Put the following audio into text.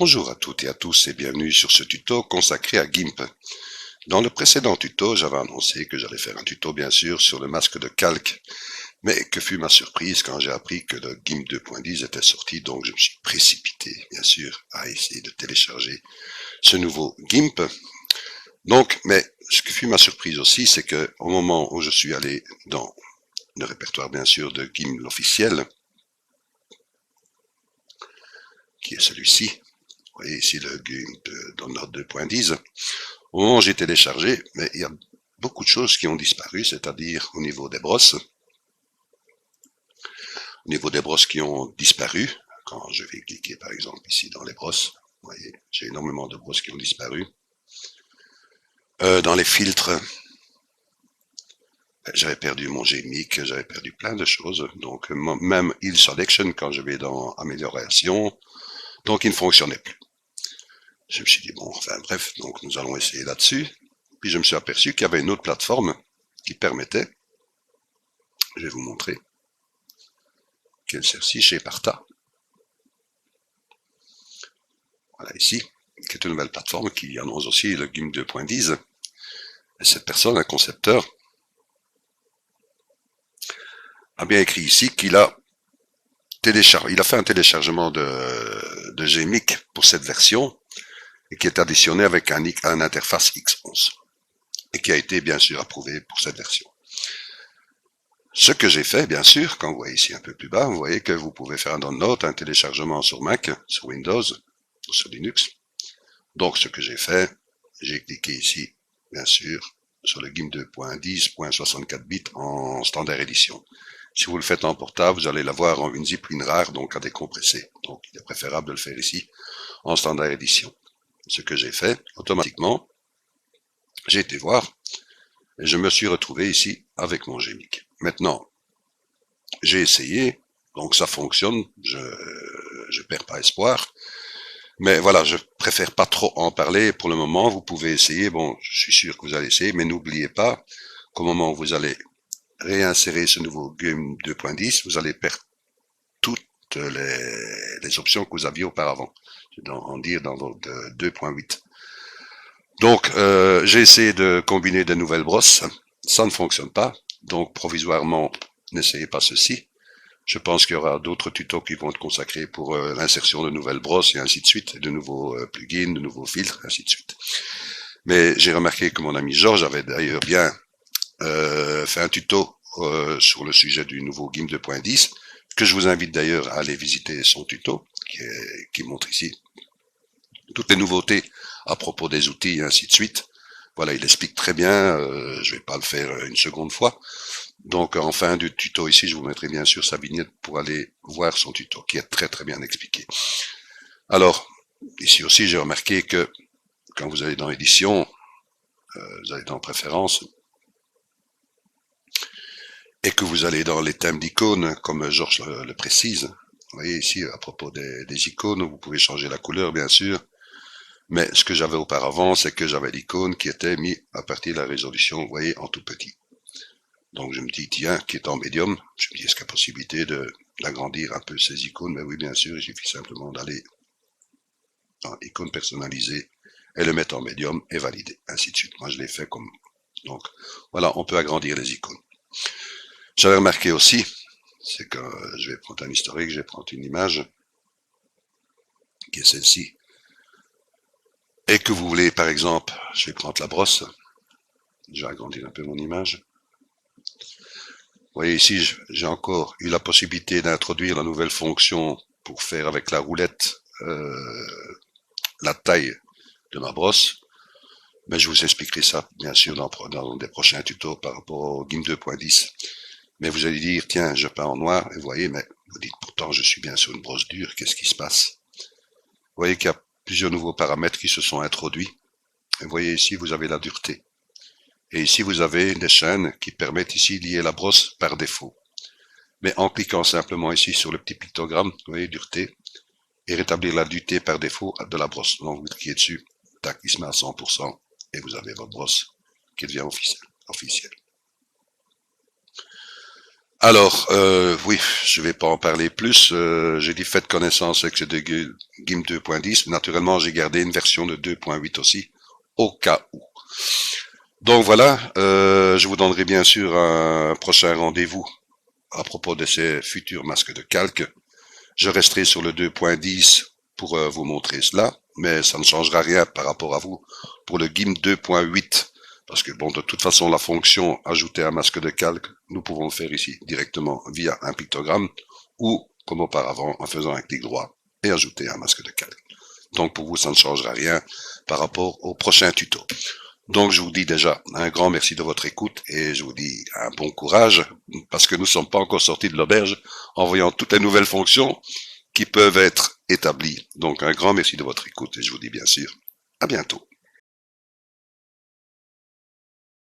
Bonjour à toutes et à tous et bienvenue sur ce tuto consacré à GIMP. Dans le précédent tuto, j'avais annoncé que j'allais faire un tuto bien sûr sur le masque de calque, mais que fut ma surprise quand j'ai appris que le GIMP 2.10 était sorti, donc je me suis précipité bien sûr à essayer de télécharger ce nouveau GIMP. Donc, mais ce que fut ma surprise aussi, c'est que au moment où je suis allé dans le répertoire bien sûr de GIMP l'officiel, qui est celui-ci, vous voyez ici le GIMP Download 2.10, au moment où j'ai téléchargé, mais il y a beaucoup de choses qui ont disparu, c'est-à-dire au niveau des brosses. Au niveau des brosses qui ont disparu, quand je vais cliquer par exemple ici dans les brosses, vous voyez, j'ai énormément de brosses qui ont disparu. Dans les filtres, j'avais perdu mon GMIC, j'avais perdu plein de choses, donc même Heal Selection quand je vais dans Amélioration, donc il ne fonctionnait plus. Je me suis dit, bon, enfin bref, donc nous allons essayer là-dessus. Puis je me suis aperçu qu'il y avait une autre plateforme qui permettait, je vais vous montrer, quelle celle-ci chez Parta. Voilà ici, qui est une nouvelle plateforme qui annonce aussi le GIMP 2.10. Et cette personne, un concepteur, a bien écrit ici qu'il a téléchargé, il a fait un téléchargement de GMIC pour cette version et qui est additionné avec un interface X11 et qui a été bien sûr approuvé pour cette version. Ce que j'ai fait, bien sûr, quand vous voyez ici un peu plus bas, vous voyez que vous pouvez faire un download, un téléchargement sur Mac, sur Windows, ou sur Linux. Donc, ce que j'ai fait, j'ai cliqué ici, bien sûr, sur le GIMP 2.10.64 bits en standard édition. Si vous le faites en portable, vous allez l'avoir en une zip WinRAR, donc à décompresser. Donc, il est préférable de le faire ici, en standard édition. Ce que j'ai fait, automatiquement, j'ai été voir, et je me suis retrouvé ici avec mon GMIC. Maintenant, j'ai essayé, donc ça fonctionne, je perds pas espoir, mais voilà, je préfère pas trop en parler pour le moment. Vous pouvez essayer, bon, je suis sûr que vous allez essayer, mais n'oubliez pas qu'au moment où vous allez réinsérer ce nouveau GIMP 2.10, vous allez perdre toutes les options que vous aviez auparavant, en dire dans votre 2.8. Donc, j'ai essayé de combiner de nouvelles brosses, ça ne fonctionne pas, donc provisoirement, n'essayez pas ceci. Je pense qu'il y aura d'autres tutos qui vont être consacrés pour l'insertion de nouvelles brosses et ainsi de suite, de nouveaux plugins, de nouveaux filtres, ainsi de suite. Mais j'ai remarqué que mon ami Georges avait d'ailleurs bien fait un tuto sur le sujet du nouveau GIMP 2.10, que je vous invite d'ailleurs à aller visiter son tuto, qui montre ici toutes les nouveautés à propos des outils et ainsi de suite. Voilà, il explique très bien, je vais pas le faire une seconde fois. Donc, en fin du tuto ici, je vous mettrai bien sûr sa vignette pour aller voir son tuto, qui est très très bien expliqué. Alors, ici aussi, j'ai remarqué que quand vous allez dans édition, vous allez dans préférences, et que vous allez dans les thèmes d'icônes, comme Georges le précise, vous voyez ici, à propos des icônes, vous pouvez changer la couleur, bien sûr, mais ce que j'avais auparavant, c'est que j'avais l'icône qui était mis à partir de la résolution, vous voyez, en tout petit. Donc je me dis, tiens, qui est en médium, je me dis, est-ce qu'il y a possibilité d'agrandir un peu ces icônes? Mais oui, bien sûr, il suffit simplement d'aller dans icône personnalisée et le mettre en médium et valider, ainsi de suite. Moi, je l'ai fait comme... Donc, voilà, on peut agrandir les icônes. J'avais remarqué aussi, c'est que je vais prendre un historique, je vais prendre une image, qui est celle-ci, et que vous voulez, par exemple, je vais prendre la brosse, je vais agrandir un peu mon image. Vous voyez ici, j'ai encore eu la possibilité d'introduire la nouvelle fonction pour faire avec la roulette la taille de ma brosse, mais je vous expliquerai ça bien sûr dans des prochains tutos par rapport au GIMP 2.10. Mais vous allez dire, tiens, je peins en noir, et vous voyez, mais vous dites pourtant je suis bien sur une brosse dure, qu'est-ce qui se passe? Vous voyez qu'il y a plusieurs nouveaux paramètres qui se sont introduits, et vous voyez ici, vous avez la dureté. Et ici, vous avez des chaînes qui permettent ici de lier la brosse par défaut. Mais en cliquant simplement ici sur le petit pictogramme, vous voyez, dureté, et rétablir la dureté par défaut de la brosse. Donc vous cliquez dessus, tac, il se met à 100%, et vous avez votre brosse qui devient officielle. Alors, oui, je vais pas en parler plus. J'ai dit faites connaissance avec ce GIMP 2.10. Naturellement, j'ai gardé une version de 2.8 aussi, au cas où. Donc voilà, je vous donnerai bien sûr un prochain rendez-vous à propos de ces futurs masques de calque. Je resterai sur le 2.10 pour vous montrer cela, mais ça ne changera rien par rapport à vous pour le GIMP 2.8. Parce que bon, de toute façon, la fonction ajouter un masque de calque, nous pouvons le faire ici directement via un pictogramme ou, comme auparavant, en faisant un clic droit et ajouter un masque de calque. Donc pour vous, ça ne changera rien par rapport au prochain tuto. Donc je vous dis déjà un grand merci de votre écoute et je vous dis un bon courage parce que nous ne sommes pas encore sortis de l'auberge en voyant toutes les nouvelles fonctions qui peuvent être établies. Donc un grand merci de votre écoute et je vous dis bien sûr à bientôt.